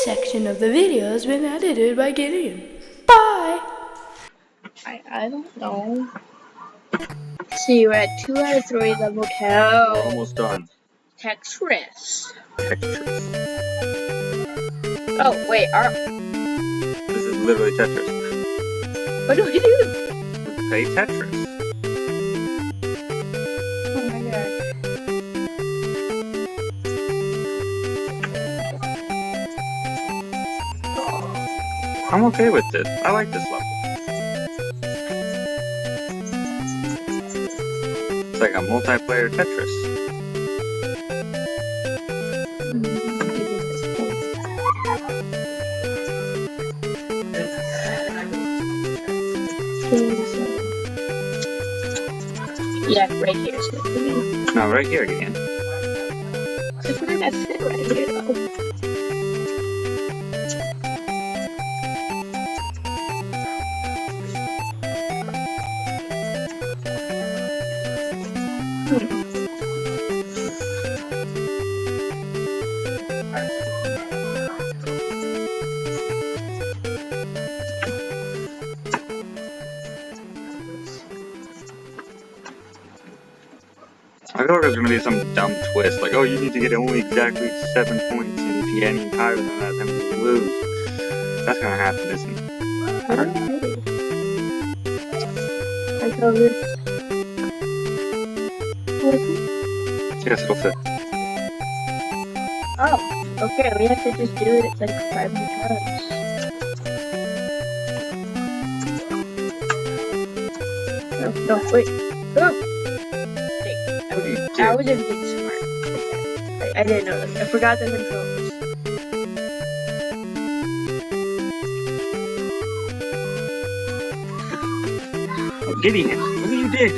section of the video has been edited by Gideon. Bye! I don't know. See, we're at 2 out of 3 level 2. We're almost done. Tetris. Tetris. Oh, wait, This is literally Tetris. what do we do? We play Tetris. Oh my god. I'm okay with this. I like this level. It's like a multiplayer Tetris. Yeah, right here is good for me. No, right here again. If we're gonna sit right here though. I feel like there's gonna be some dumb twist, like, oh, you need to get only exactly 7 points, and if you get any higher than that, then you lose. That's gonna happen, isn't it? I tell this. Yes, it'll fit. Oh, okay, we have to just do it like 5 more times. No, wait. Oh! I was being smart. I didn't know this. I forgot the controls. Gideon, look what you did!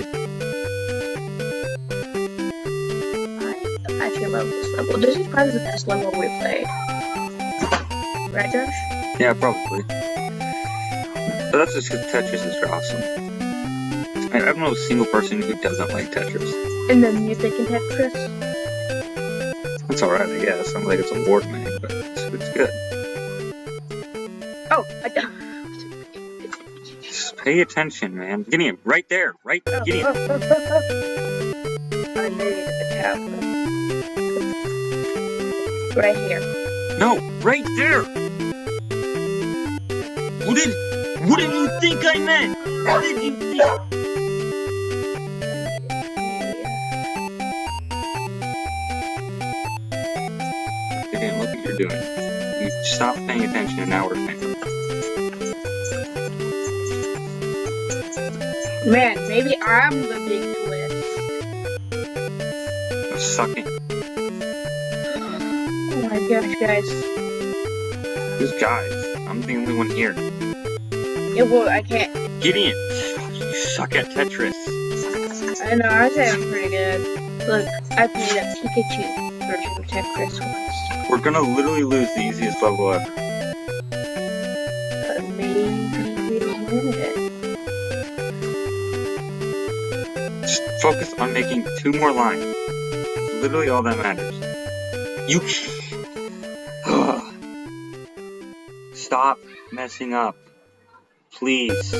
I actually love this level. This is probably the best level we played. Right, Josh? Yeah, probably. But that's just because Tetris is awesome. I don't know a single person who doesn't like Tetris. And the music in Tetris? It's alright, I guess. I'm like, it's award-winning, but it's good. Oh, I don't. Just pay attention, man. Gideon, right there, right? Gideon. I made a tap. Right here. No, right there! What did you think I meant? What did you think? Gideon, look what you're doing. You stopped paying attention and now we're paying. Man, maybe I'm the big twist. I'm sucking. Oh my gosh, guys. Who's guys? I'm the only one here. Yeah, well, I can't. Gideon, you suck at Tetris. I know, I was having pretty good. Look, I played a Pikachu version of Tetris once. We're gonna literally lose the easiest level ever. Maybe we'll win it. Just focus on making 2 more lines. It's literally all that matters. You stop messing up. Please.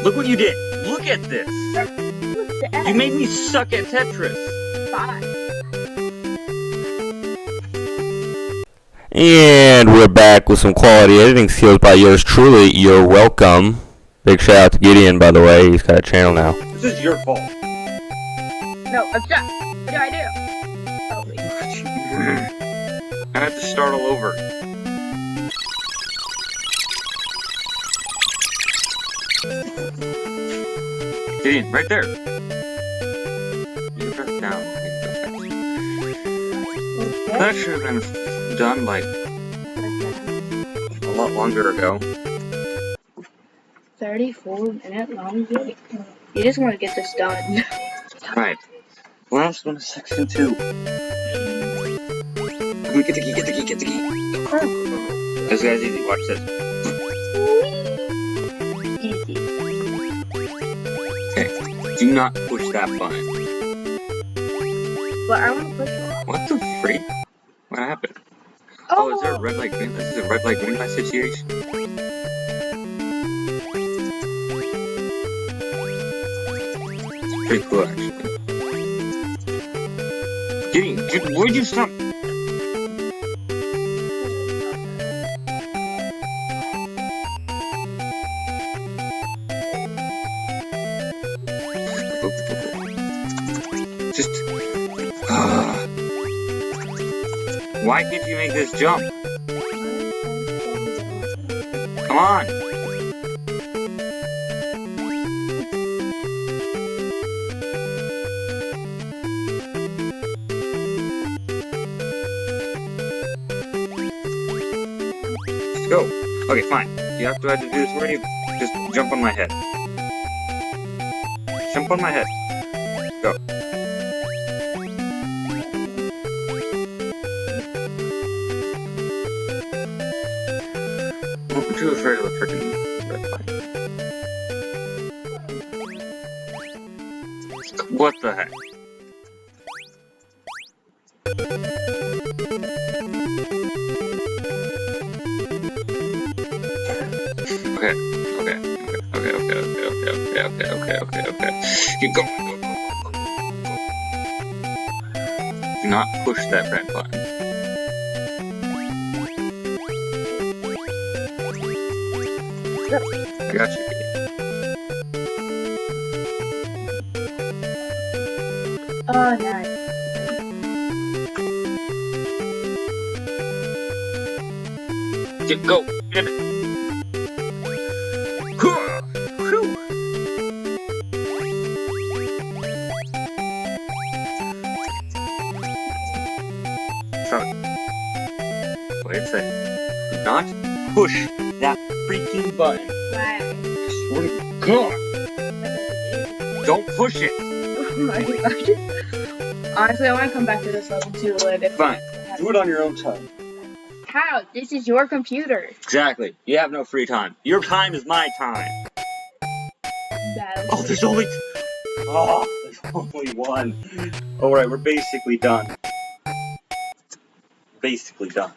Look what you did. Look at this. You made me suck at Tetris. Bye. And we're back with some quality editing skills by yours truly. You're welcome. Big shout out to Gideon, by the way. He's got a channel now. This is your fault. No, I'm stuck. What do I do? Oh, wait. I have to start all over. Gideon, right there. You press down. Okay. That should have been done like a lot longer ago. 34-minute long video. You just want to get this done. Right. Last one is section 2. Get the key, get the key, get the key. This guy's easy, watch this. Easy. Okay, do not push that button. but I want to push it. What the freak? What happened? Oh, is there a red light, green light? This is a red light, green light situation? It's pretty cool, actually. Gideon, where'd you stop? Just... Why can't you make this jump? Come on! Just go. Okay, fine. You have to do this for you. Just jump on my head. Jump on my head. Go. I'm too afraid of the freaking red light. What the heck? Okay. Keep going. Go. Do not push that red button. I got you. Oh, nice. Go. Get it. Wait a second. Do not push that freaking button. Why? I swear to God. Don't push it. Oh my gosh. Honestly, I want to come back to this level too later. Fine. Do it on your own time. How? This is your computer. Exactly. You have no free time. Your time is my time. Oh, there's only one. Alright, we're basically done. Basically done.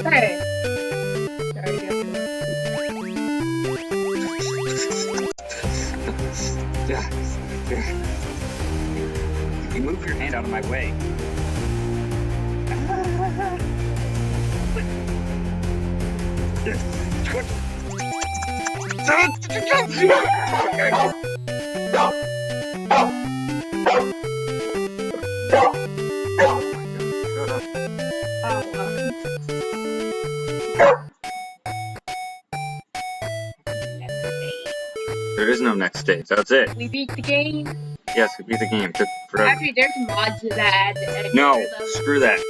Hey. Sorry, You move your hand out of my way. There is no next stage. That's it. We beat the game. Yes, we beat the game. It took forever. Actually, there's mods that add. No, screw that.